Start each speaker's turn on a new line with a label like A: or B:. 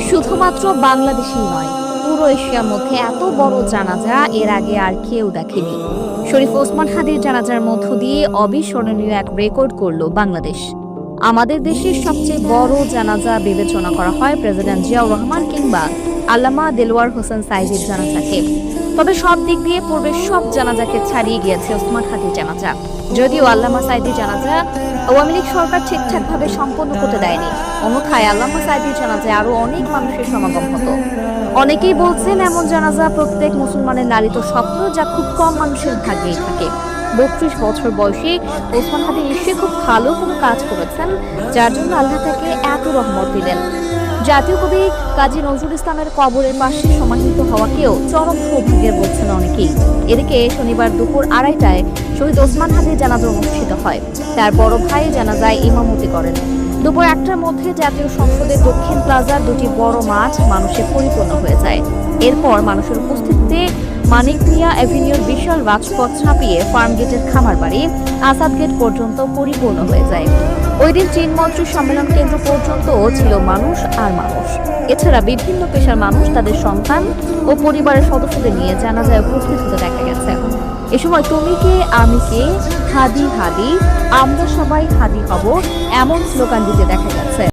A: শুধুমাত্র বাংলাদেশেই নয়, পুরো এশিয়ার মধ্যে এত বড় জানাজা এর আগে আর কেউ দেখেনি। শরীফ ওসমান হাদির জানাজার মধ্য দিয়ে অবিস্মরণীয় এক রেকর্ড করল বাংলাদেশ। আমাদের দেশের সবচেয়ে বড় জানাজা বিবেচনা করা হয় প্রেসিডেন্ট জিয়াউর রহমান কিংবা আল্লামা দেলোয়ার হোসেন সাঈদীর জানাজাকে। তবে সব দিক দিয়ে পূর্বের সব জানাজাকে ছাড়িয়ে গিয়েছে ওসমান হাদির জানাজা। যদিও আল্লামা সাঈদীর জানাজা আওয়ামী লীগ সরকার ঠিকঠাকভাবে সম্পন্ন করতে দেয়নি, অন্যথায় আল্লামা সাঈদীর জানাজায় আরো অনেক মানুষের সমাগম হতো। অনেকেই বলছেন এমন জানাজা প্রত্যেক মুসলমানের লালিত স্বপ্ন, যা খুব কম মানুষের ভাগ্যেই থাকে। ৩২ বছর বয়সে ওসমান হাদি নিশ্চয়ই খুব ভালো কোনো কাজ করেছেন, যার জন্য আল্লাহ তাকে এত রহমত দিলেন। জাতীয় কবি কাজী নজরুল ইসলামের কবরের পাশে সমাহিত হওয়াকেও চরম সৌভাগ্যের বলছেন অনেকেই। এদিকে শনিবার দুপুর ২:৩০টায় শহীদ ওসমান হাদির জানাজা অনুষ্ঠিত হয়। তার বড় ভাই জানাজায় ইমামতি করেন। দুপুর ১টার মধ্যে জাতীয় সংসদের দক্ষিণ প্লাজার দুটি বড় মাঠ মানুষে পরিপূর্ণ হয়ে যায়। এরপর মানুষের উপস্থিতিতে মানিক মিয়া অ্যাভিনিউর বিশাল রাজপথ ছাপিয়ে ফার্ম গেটের খামার বাড়ি আসাদ গেট পর্যন্ত পরিপূর্ণ হয়ে যায়। ওই দিন চিনমন্ত্রী সম্মেলন কেন্দ্র পর্যন্ত ছিল মানুষ আর মানুষ। এছাড়া বিভিন্ন পেশার মানুষ তাদের সন্তান ও পরিবারের সদস্যদের নিয়ে জানাজায় উপস্থিত হতে দেখা গেছে। এ সময় তুমি কে আমি কে, হাদি হাদি, আমরা সবাই হাদি হব, এমন স্লোগান দিতে দেখা গেছে।